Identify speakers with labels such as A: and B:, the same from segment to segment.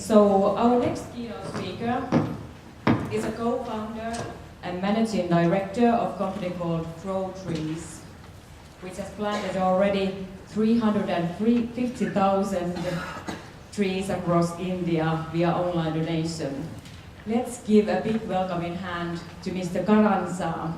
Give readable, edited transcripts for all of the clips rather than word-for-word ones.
A: So our next keynote speaker is a co-founder and managing director of a company called Grow Trees, which has planted already 350,000 trees across India via online donation. Let's give a big welcoming hand to Mr. Karan Shah.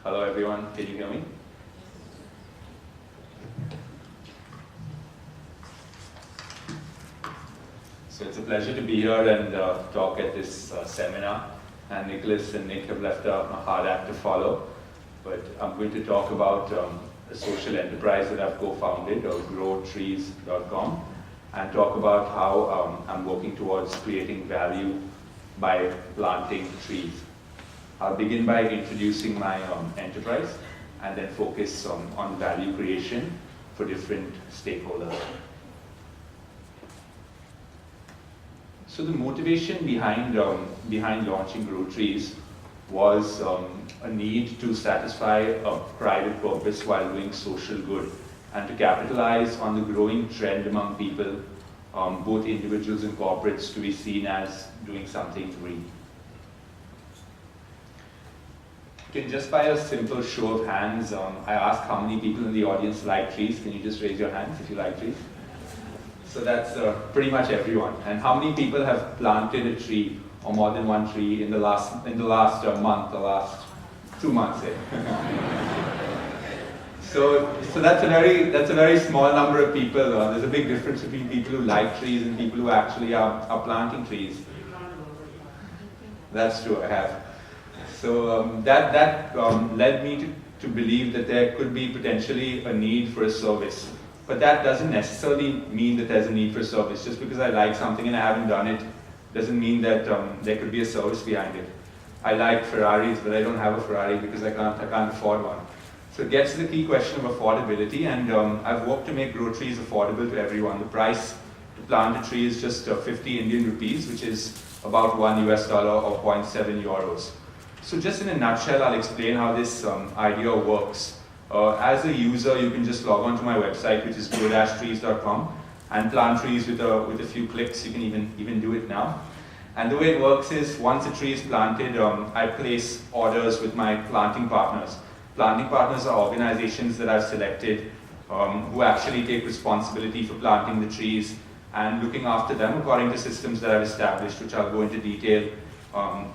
B: Hello everyone, can you hear me? So it's a pleasure to be here and talk at this seminar. And Nicholas and Nick have left a hard act to follow. But I'm going to talk about a social enterprise that I've co-founded, or growtrees.com, and talk about how I'm working towards creating value by planting trees. I'll begin by introducing my enterprise and then focus on value creation for different stakeholders. So the motivation behind launching Grow Trees was a need to satisfy a private purpose while doing social good, and to capitalize on the growing trend among people, both individuals and corporates, to be seen as doing something green. Just by a simple show of hands, I asked how many people in the audience like trees. Can you just raise your hands if you like trees? So that's pretty much everyone. And how many people have planted a tree or more than one tree in the last month, the last 2 months? So that's a very small number of people. There's a big difference between people who like trees and people who actually are planting trees. That's true, I have. So that led me to believe that there could be potentially a need for a service. But that doesn't necessarily mean that there's a need for a service. Just because I like something and I haven't done it doesn't mean that there could be a service behind it. I like Ferraris, but I don't have a Ferrari because I can't afford one. So it gets to the key question of affordability, and I've worked to make Grow Trees affordable to everyone. The price to plant a tree is just 50 Indian rupees, which is about $1 US or 0.7 euros. So just in a nutshell, I'll explain how this idea works. As a user, you can just log on to my website, which is grow-trees.com, and plant trees with a few clicks. You can even do it now. And the way it works is, once a tree is planted, I place orders with my planting partners. Planting partners are organizations that I've selected who actually take responsibility for planting the trees and looking after them according to systems that I've established, which I'll go into detail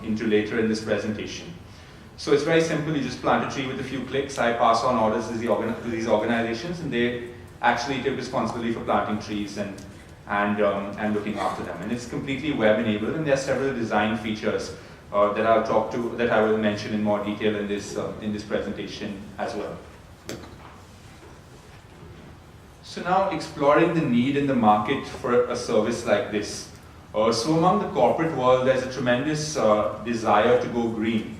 B: into later in this presentation. So it's very simple. You just plant a tree with a few clicks. I pass on orders to these organizations, and they actually take responsibility for planting trees and looking after them. And it's completely web-enabled, and there are several design features that I will mention in more detail in this presentation as well. So now, exploring the need in the market for a service like this. So among the corporate world, there's a tremendous desire to go green.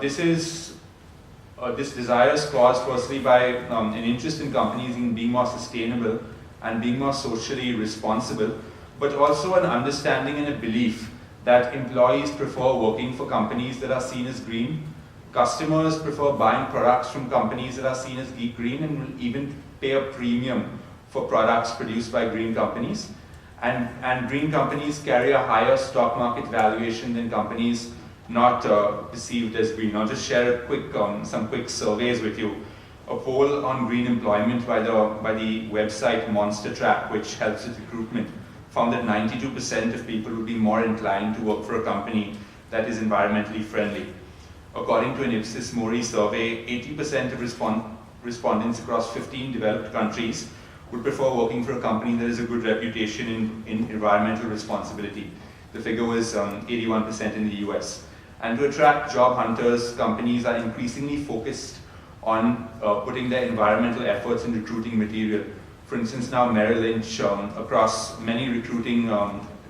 B: This desire is caused firstly by an interest in companies in being more sustainable and being more socially responsible, but also an understanding and a belief that employees prefer working for companies that are seen as green. Customers prefer buying products from companies that are seen as green, and will even pay a premium for products produced by green companies. And green companies carry a higher stock market valuation than companies not perceived as green. I'll just share some quick surveys with you. A poll on green employment by the website Monster Track, which helps with recruitment, found that 92% of people would be more inclined to work for a company that is environmentally friendly. According to an Ipsos Mori survey, 80% of respondents across 15 developed countries would prefer working for a company that has a good reputation in environmental responsibility. The figure was 81% in the US. And to attract job hunters, companies are increasingly focused on putting their environmental efforts in recruiting material. For instance, now Merrill Lynch, across many recruiting,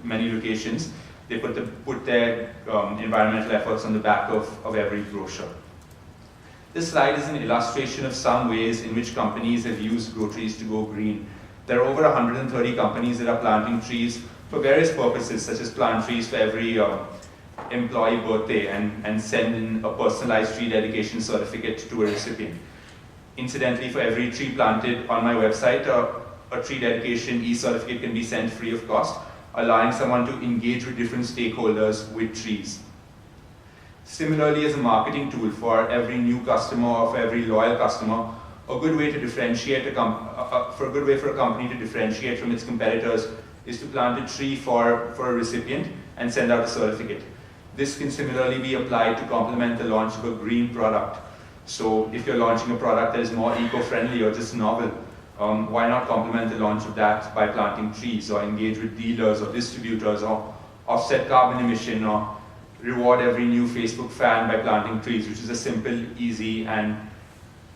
B: many locations, they put their environmental efforts on the back of every brochure. This slide is an illustration of some ways in which companies have used grow trees to go green. There are over 130 companies that are planting trees for various purposes, such as plant trees for every employee birthday and send in a personalized tree dedication certificate to a recipient. Incidentally, for every tree planted on my website, a tree dedication e-certificate can be sent free of cost, allowing someone to engage with different stakeholders with trees. Similarly, as a marketing tool for every new customer or for every loyal customer, a good way to differentiate for a company to differentiate from its competitors is to plant a tree for a recipient and send out a certificate. This can similarly be applied to complement the launch of a green product. So if you're launching a product that is more eco-friendly or just novel, why not complement the launch of that by planting trees, or engage with dealers or distributors, or offset carbon emission, or reward every new Facebook fan by planting trees, which is a simple, easy, and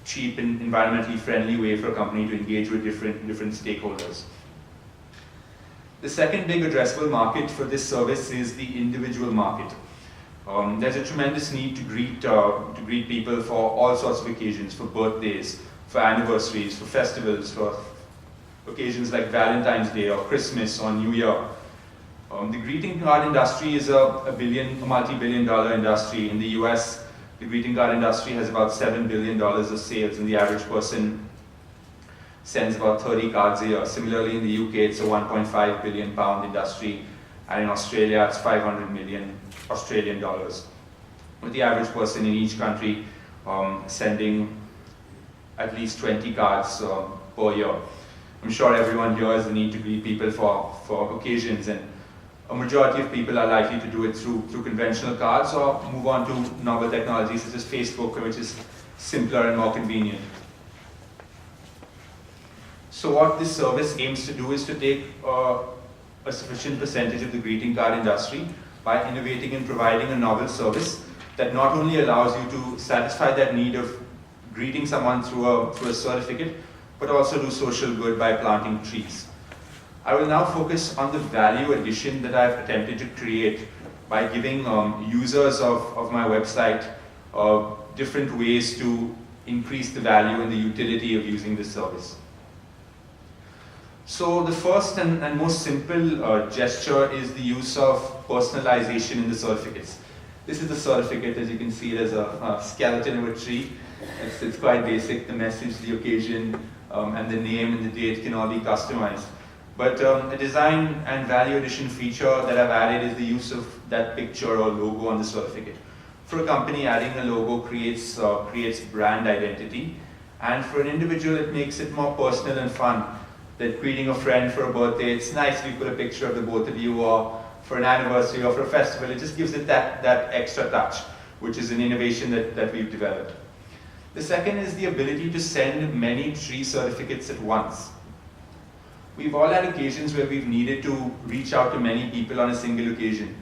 B: cheap and environmentally friendly way for a company to engage with different stakeholders. The second big addressable market for this service is the individual market. There's a tremendous need to greet people for all sorts of occasions, for birthdays, for anniversaries, for festivals, for occasions like Valentine's Day or Christmas or New Year. The greeting card industry is a multi-billion dollar industry. In the US, the greeting card industry has about $7 billion of sales, and the average person sends about 30 cards a year. Similarly, in the UK, it's a 1.5 billion pound industry, and in Australia, it's 500 million Australian dollars. With the average person in each country sending at least 20 cards per year. I'm sure everyone here has the need to greet people for occasions, and a majority of people are likely to do it through conventional cards or move on to novel technologies such as Facebook, which is simpler and more convenient. So what this service aims to do is to take a sufficient percentage of the greeting card industry by innovating and providing a novel service that not only allows you to satisfy that need of greeting someone through a certificate, but also do social good by planting trees. I will now focus on the value addition that I've attempted to create by giving users of my website different ways to increase the value and the utility of using this service. So the first and most simple gesture is the use of personalization in the certificates. This is the certificate. As you can see, there's a skeleton of a tree. It's quite basic. The message, the occasion, and the name and the date can all be customized. But a design and value addition feature that I've added is the use of that picture or logo on the certificate. For a company, adding a logo creates brand identity, and for an individual, it makes it more personal and fun. That greeting a friend for a birthday, it's nice if you put a picture of the both of you, or for an anniversary or for a festival, it just gives it that extra touch, which is an innovation that we've developed. The second is the ability to send many tree certificates at once. We've all had occasions where we've needed to reach out to many people on a single occasion,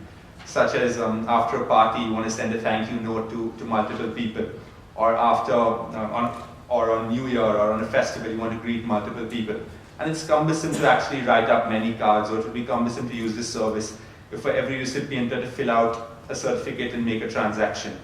B: such as after a party, you want to send a thank you note to multiple people, or on New Year or on a festival, you want to greet multiple people. And it's cumbersome to actually write up many cards, or it would be cumbersome to use this service if for every recipient had to fill out a certificate and make a transaction.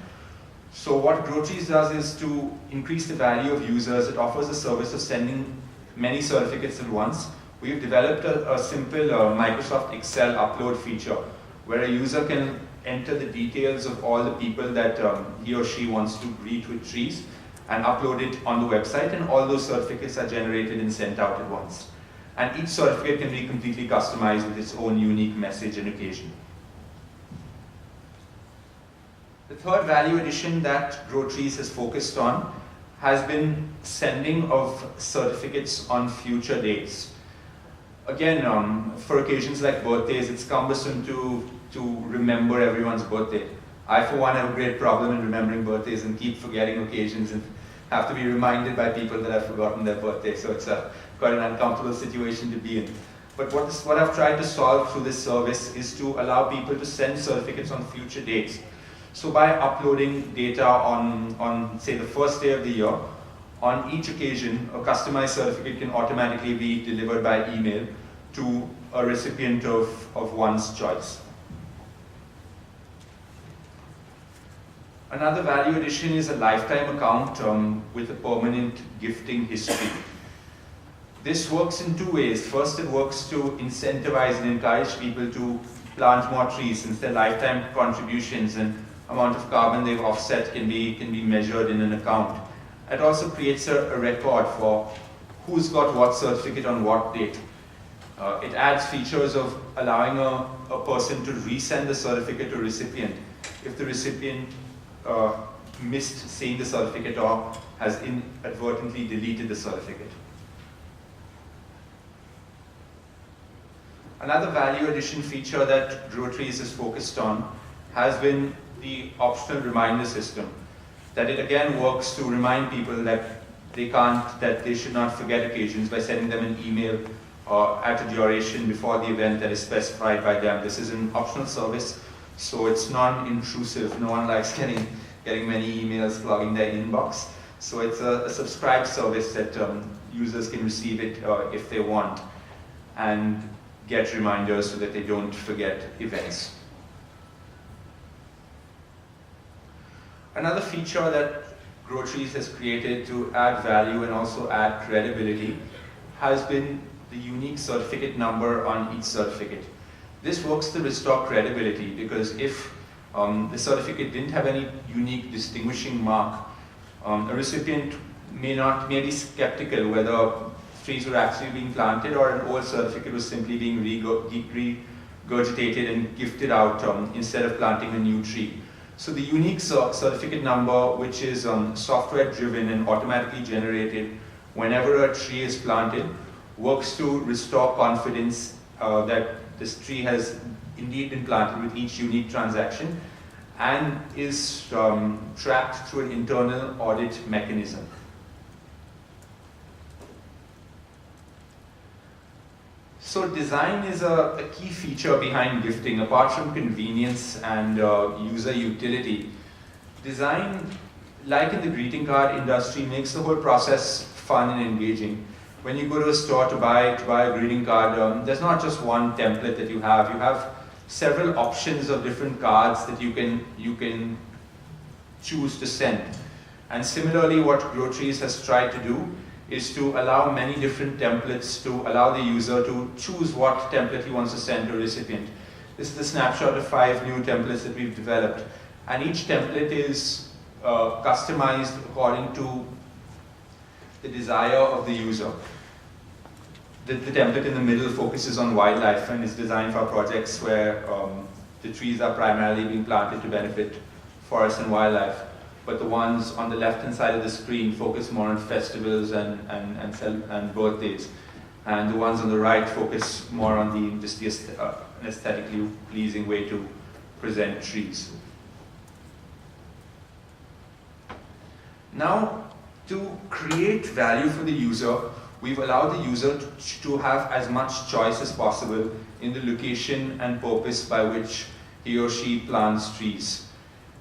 B: So what GrowTrees does is to increase the value of users. It offers a service of sending many certificates at once. We've developed a simple Microsoft Excel upload feature where a user can enter the details of all the people that he or she wants to greet with trees and upload it on the website, and all those certificates are generated and sent out at once. And each certificate can be completely customized with its own unique message and occasion. The third value addition that GrowTrees has focused on has been sending of certificates on future dates. Again, for occasions like birthdays, it's cumbersome to remember everyone's birthday. I, for one, have a great problem in remembering birthdays and keep forgetting occasions and have to be reminded by people that I've forgotten their birthday. So it's quite an uncomfortable situation to be in. But what I've tried to solve through this service is to allow people to send certificates on future dates. So by uploading data on say, the first day of the year, on each occasion, a customized certificate can automatically be delivered by email to a recipient of one's choice. Another value addition is a lifetime account with a permanent gifting history. This works in two ways. First, it works to incentivize and encourage people to plant more trees, since their lifetime contributions and amount of carbon they've offset can be measured in an account. It also creates a record for who's got what certificate on what date. It adds features of allowing a person to resend the certificate to recipient if the recipient missed seeing the certificate or has inadvertently deleted the certificate. Another value addition feature that GrowTrees is focused on has been the optional reminder system. That it again works to remind people that they should not forget occasions by sending them an email at a duration before the event that is specified by them. This is an optional service, so it's non-intrusive. No one likes getting many emails clogging their inbox. So it's a subscribed service that users can receive it if they want, and get reminders so that they don't forget events. Another feature that GrowTrees has created to add value and also add credibility has been the unique certificate number on each certificate. This works to restore credibility, because if the certificate didn't have any unique distinguishing mark, a recipient may be skeptical whether trees were actually being planted or an old certificate was simply being regurgitated and gifted out instead of planting a new tree. So the unique certificate number, which is software driven and automatically generated whenever a tree is planted, works to restore confidence that this tree has indeed been planted with each unique transaction, and is tracked through an internal audit mechanism. So design is a key feature behind gifting. Apart from convenience and user utility, design, like in the greeting card industry, makes the whole process fun and engaging. When you go to a store to buy a greeting card, there's not just one template that you have. You have several options of different cards that you can choose to send. And similarly, what GrowTrees has tried to do is to allow many different templates to allow the user to choose what template he wants to send to a recipient. This is a snapshot of 5 new templates that we've developed. And each template is customized according to the desire of the user. The template in the middle focuses on wildlife and is designed for projects where the trees are primarily being planted to benefit forests and wildlife. But the ones on the left-hand side of the screen focus more on festivals and birthdays. And the ones on the right focus more on an aesthetically pleasing way to present trees. Now, to create value for the user, we've allowed the user to have as much choice as possible in the location and purpose by which he or she plants trees.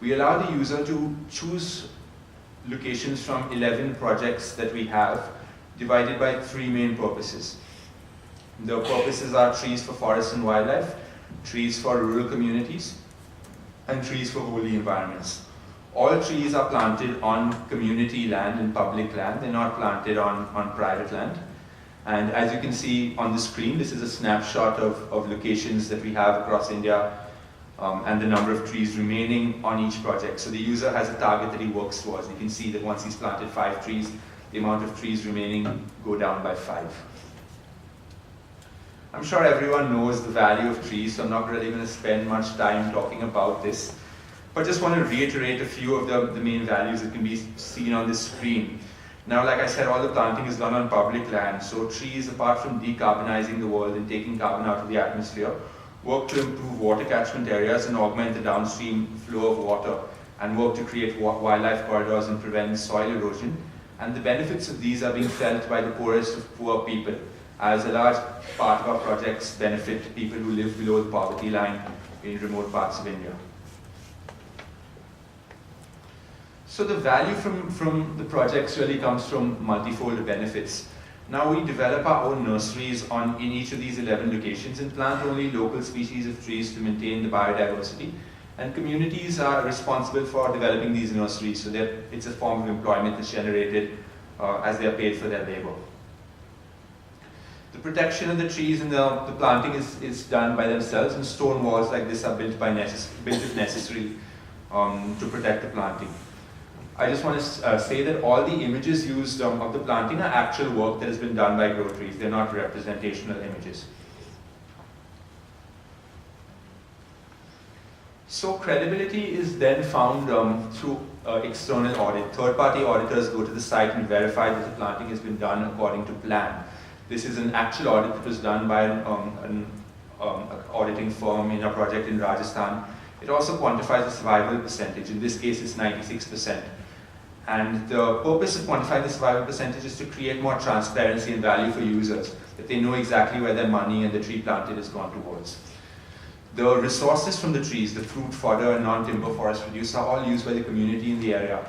B: We allow the user to choose locations from 11 projects that we have, divided by 3 main purposes. The purposes are trees for forests and wildlife, trees for rural communities, and trees for holy environments. All trees are planted on community land and public land. They're not planted on private land. And as you can see on the screen, this is a snapshot of locations that we have across India, and the number of trees remaining on each project. So the user has a target that he works towards. You can see that once he's planted 5 trees, the amount of trees remaining go down by 5. I'm sure everyone knows the value of trees, so I'm not really going to spend much time talking about this. But just want to reiterate a few of the main values that can be seen on this screen. Now, like I said, all the planting is done on public land. So trees, apart from decarbonizing the world and taking carbon out of the atmosphere, work to improve water catchment areas and augment the downstream flow of water, and work to create wildlife corridors and prevent soil erosion. And the benefits of these are being felt by the poorest of poor people, as a large part of our projects benefit people who live below the poverty line in remote parts of India. So the value from the projects really comes from multifold benefits. Now we develop our own nurseries in each of these 11 locations and plant only local species of trees to maintain the biodiversity. And communities are responsible for developing these nurseries, so that it's a form of employment that's generated as they are paid for their labor. The protection of the trees and the planting is done by themselves, and stone walls like this are built if necessary to protect the planting. I just want to say that all the images used of the planting are actual work that has been done by grow trees. They're not representational images. So credibility is then found through external audit. Third-party auditors go to the site and verify that the planting has been done according to plan. This is an actual audit that was done by an auditing firm in a project in Rajasthan. It also quantifies the survival percentage. In this case, it's 96%. And the purpose of quantifying the survival percentage is to create more transparency and value for users, that they know exactly where their money and the tree planted has gone towards. The resources from the trees, the fruit, fodder, and non-timber forest produce are all used by the community in the area.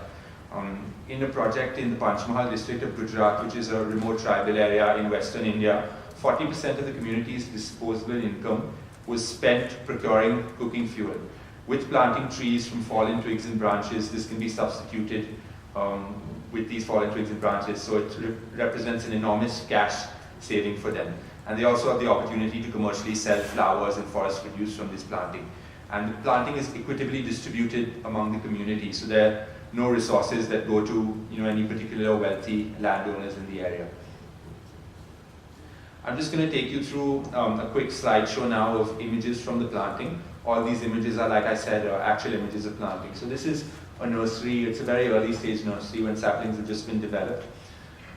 B: In a project in the Panchmahal district of Gujarat, which is a remote tribal area in western India, 40% of the community's disposable income was spent procuring cooking fuel. With planting trees from fallen twigs and branches, this can be substituted with these fallen twigs and branches, so it represents an enormous cash saving for them. And they also have the opportunity to commercially sell flowers and forest produce from this planting. And the planting is equitably distributed among the community, so there are no resources that go to any particular wealthy landowners in the area. I'm just going to take you through a quick slideshow now of images from the planting. All these images are, like I said, actual images of planting. So this is a nursery. It's a very early stage nursery when saplings have just been developed.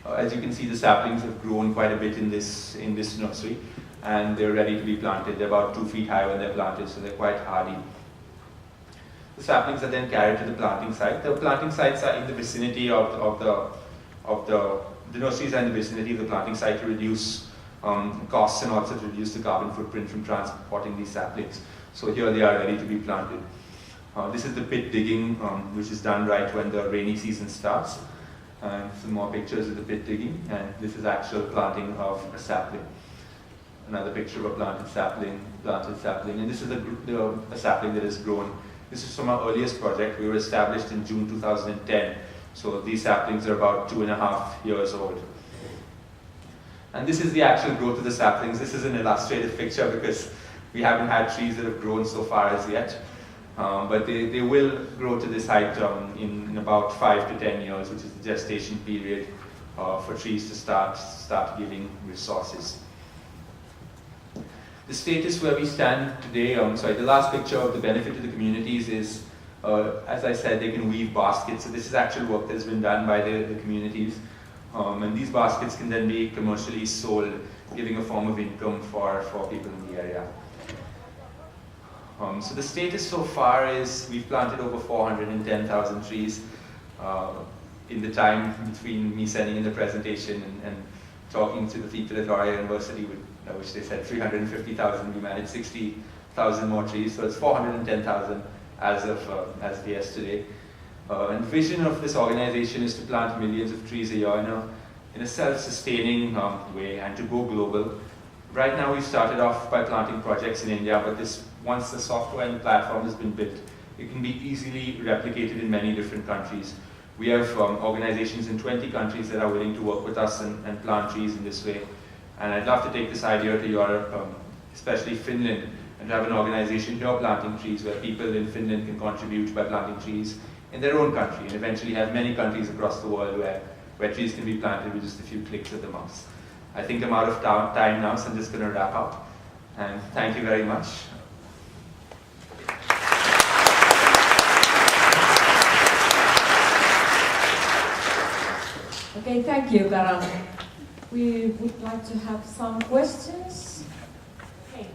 B: As you can see, the saplings have grown quite a bit in this nursery, and they're ready to be planted. They're about 2 feet high when they're planted, so they're quite hardy. The saplings are then carried to the planting site. The planting sites are in the vicinity of the nurseries are in the vicinity of the planting site to reduce costs and also to reduce the carbon footprint from transporting these saplings. So here they are ready to be planted. This is the pit digging, which is done right when the rainy season starts. Some more pictures of the pit digging, and this is actual planting of a sapling. Another picture of a planted sapling, and this is a sapling that has grown. This is from our earliest project. We were established in June 2010, so these saplings are about 2.5 years old. And this is the actual growth of the saplings. This is an illustrative picture because we haven't had trees that have grown so far as yet. But they will grow to this height in about 5 to 10 years, which is the gestation period for trees to start giving resources. The status where we stand today, the last picture of the benefit to the communities is, as I said, they can weave baskets. So this is actual work that has been done by the communities. And these baskets can then be commercially sold, giving a form of income for people in the area. So the status so far is we've planted over 410,000 trees in the time between me sending in the presentation and talking to the people at Laura University, which they said 350,000. We managed 60,000 more trees, so it's 410,000 as of yesterday. And the vision of this organization is to plant millions of trees a year in a self-sustaining way and to go global. Right now we started off by planting projects in India, but once the software and the platform has been built, it can be easily replicated in many different countries. We have organizations in 20 countries that are willing to work with us and plant trees in this way. And I'd love to take this idea to Europe, especially Finland, and to have an organization here planting trees where people in Finland can contribute by planting trees in their own country, and eventually have many countries across the world where trees can be planted with just a few clicks of the mouse. I think I'm out of time now, so I'm just going to wrap up. And thank you very much.
A: Okay, thank you, Karan. We would like to have some questions. Okay.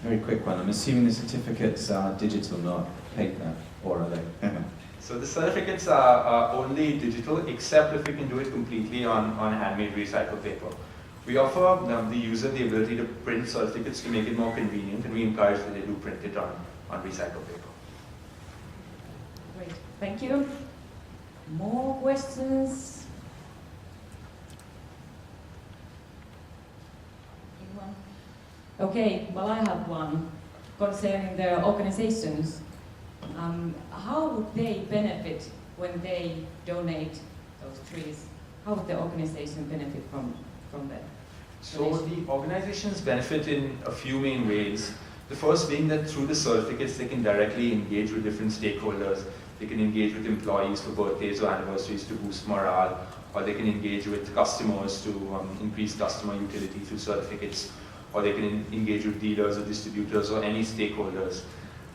C: Very quick one. I'm assuming the certificates are digital, not paper, or are they?
B: So the certificates are only digital, except if we can do it completely on handmade recycled paper. We offer the user the ability to print certificates to make it more convenient, and we encourage that they do print it on recycled paper.
A: Great, thank you. More questions? Anyone? Okay, well I have one concerning the organizations. How would they benefit when they donate those trees? How would the organization benefit from that?
B: So the organizations benefit in a few main ways. The first being that through the certificates they can directly engage with different stakeholders. They can engage with employees for birthdays or anniversaries to boost morale, or they can engage with customers to increase customer utility through certificates, or they can engage with dealers or distributors or any stakeholders.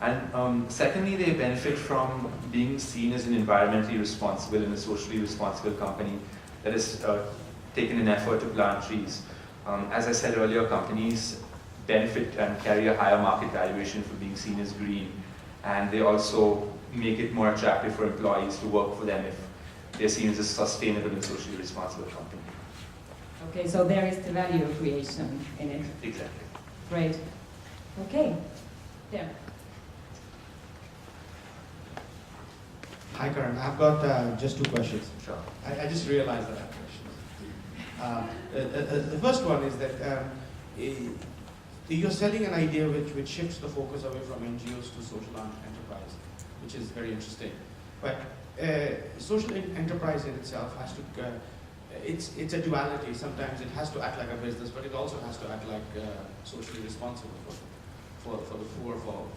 B: And secondly, they benefit from being seen as an environmentally responsible and a socially responsible company that has taken an effort to plant trees. As I said earlier, companies benefit and carry a higher market valuation for being seen as green, and they also make it more attractive for employees to work for them if they're seen as a sustainable and socially responsible company.
A: Okay, so there is the value creation in it.
B: Exactly.
A: Great. Okay, there.
D: Hi Karan, I've got just two questions.
B: Sure.
D: I just realized that I have questions. The first one is that you're selling an idea which shifts the focus away from NGOs to social enterprise, which is very interesting. But social enterprise in itself has to, it's a duality. Sometimes it has to act like a business, but it also has to act like socially responsible for the poor, for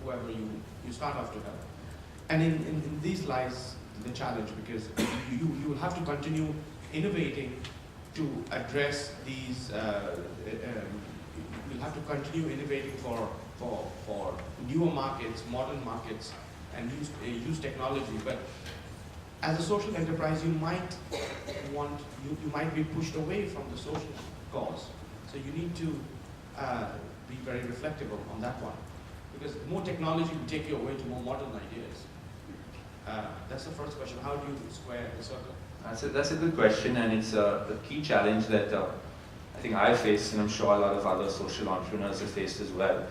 D: whoever you start off to help. And in these lies the challenge, because you will have to continue innovating to address these. You'll have to continue innovating for newer markets, modern markets, and use technology. But as a social enterprise, you might be pushed away from the social cause. So you need to be very reflective on that one, because more technology will take you away to more modern ideas. That's the first question. How do you square the circle?
B: That's a good question, and it's a key challenge that I think I faced, and I'm sure a lot of other social entrepreneurs have faced as well.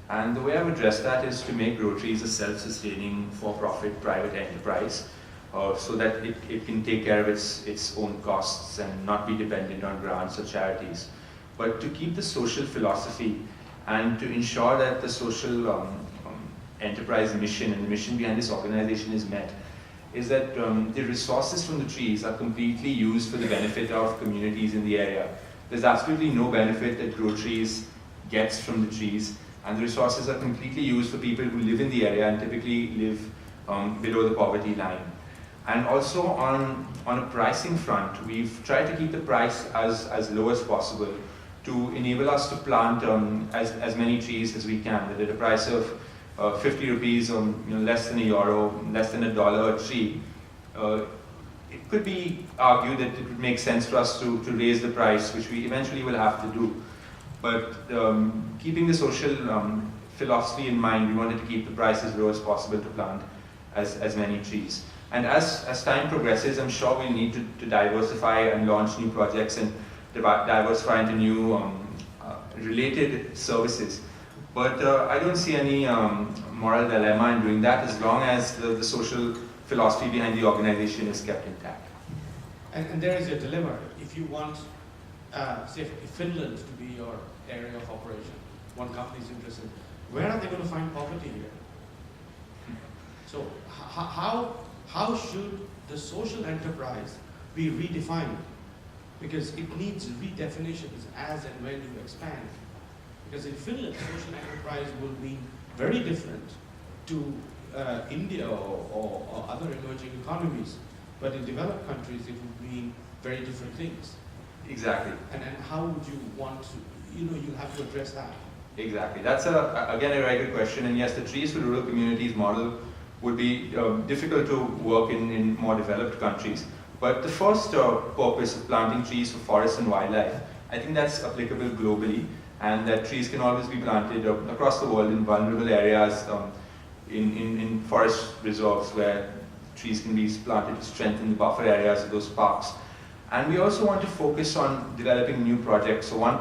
B: And the way I've addressed that is to make Rotaries a self-sustaining, for-profit private enterprise, so that it can take care of its own costs and not be dependent on grants or charities. But to keep the social philosophy and to ensure that the social enterprise mission and the mission behind this organization is met, is that the resources from the trees are completely used for the benefit of communities in the area. There's absolutely no benefit that Grow Trees gets from the trees, and the resources are completely used for people who live in the area and typically live below the poverty line. And also on a pricing front, we've tried to keep the price as low as possible to enable us to plant as many trees as we can, that at a price of 50 rupees or less than €1, less than $1 a tree. It could be argued that it would make sense for us to raise the price, which we eventually will have to do. But keeping the social philosophy in mind, we wanted to keep the price as low as possible to plant as many trees. And as time progresses, I'm sure we'll need to diversify and launch new projects and diversify into new related services. But I don't see any moral dilemma in doing that, as long as the social philosophy behind the organization is kept intact.
D: And there is a dilemma. If you want, say, Finland to be your area of operation, one company is interested, where are they going to find poverty here? So how should the social enterprise be redefined? Because it needs redefinitions as and when you expand. Because in Finland, social enterprise will be very different to India or other emerging economies. But in developed countries, it would mean very different things.
B: Exactly.
D: And how would you want to, you have to address that.
B: Exactly. That's, again, a very good question. And yes, the Trees for Rural Communities model would be difficult to work in more developed countries. But the first purpose of planting trees for forests and wildlife, I think that's applicable globally, and that trees can always be planted across the world in vulnerable areas, in forest reserves where trees can be planted to strengthen the buffer areas of those parks. And we also want to focus on developing new projects. So one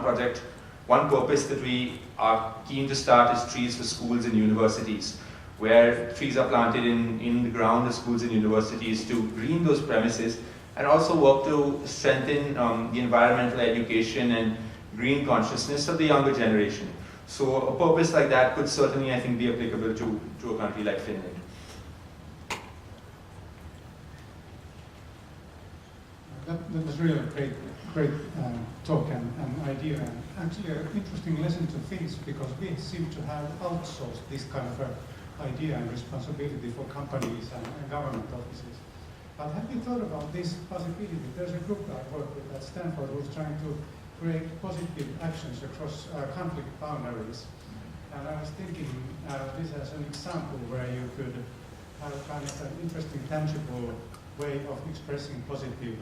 B: purpose that we are keen to start is trees for schools and universities, where trees are planted in the ground of schools and universities to green those premises, and also work to strengthen the environmental education and green consciousness of the younger generation. So a purpose like that could certainly, I think, be applicable to a country like Finland.
E: That was really a great talk and idea, and actually an interesting lesson to Finns, because we seem to have outsourced this kind of idea and responsibility for companies and government offices. But have you thought about this possibility? There's a group I work with at Stanford who's trying to create positive actions across conflict boundaries. And I was thinking this as an example where you could have kind of an interesting, tangible way of expressing positive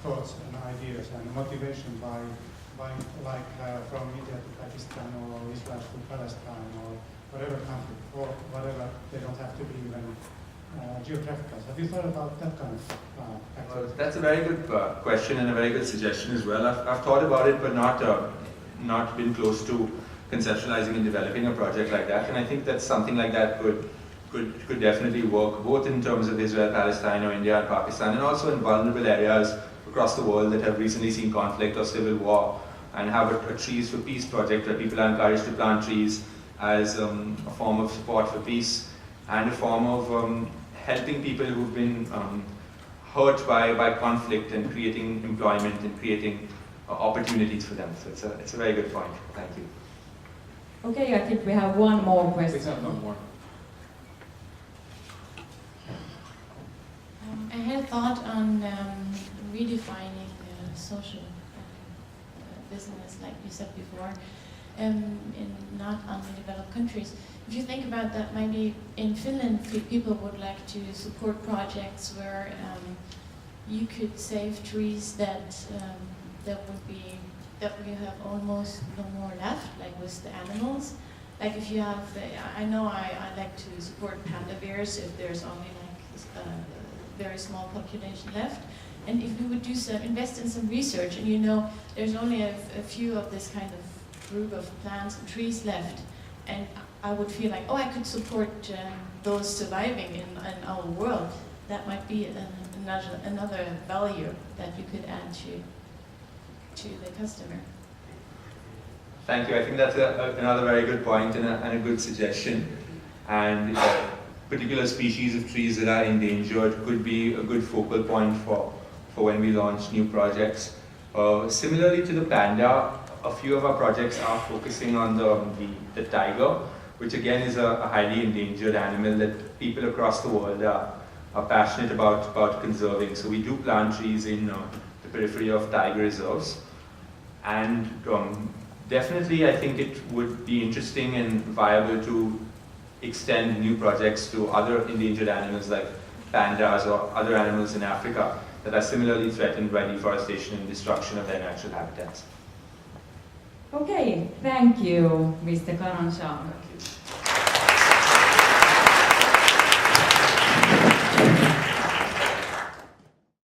E: thoughts and ideas and motivation by like from India to Pakistan or Israel to Palestine or whatever conflict or whatever. They don't have to be even geographical. Have you thought about that kind of activity?
B: That's a very good question and a very good suggestion as well. I've thought about it, but not been close to conceptualizing and developing a project like that. And I think that something like that could definitely work, both in terms of Israel, Palestine, or India and Pakistan, and also in vulnerable areas across the world that have recently seen conflict or civil war, and have a Trees for Peace project where people are encouraged to plant trees as a form of support for peace and a form of helping people who've been hurt by conflict and creating employment and creating opportunities for them. So it's a very good point. Thank you.
A: Okay, I think we have one more question.
C: Please have one more.
F: I had thought on redefining social business, like you said before, in not underdeveloped countries. If you think about that, maybe in Finland, people would like to support projects where you could save trees that we have almost no more left, like with the animals. Like if you have, I know I like to support panda bears if there's only like a very small population left. And if we would do invest in some research, and you know there's only a few of this kind of group of plants and trees left, and I would feel like, oh, I could support those surviving in our world. That might be another value that you could add to the customer.
B: Thank you. I think that's another very good point and a good suggestion. And particular species of trees that are endangered could be a good focal point for when we launch new projects. Similarly to the panda, a few of our projects are focusing on the tiger, which again is a highly endangered animal that people across the world are passionate about conserving. So we do plant trees in the periphery of tiger reserves. And definitely I think it would be interesting and viable to extend new projects to other endangered animals like pandas or other animals in Africa that are similarly threatened by deforestation and destruction of their natural habitats.
A: Okay, thank you, Mr. Karan Shah.
B: Thank you.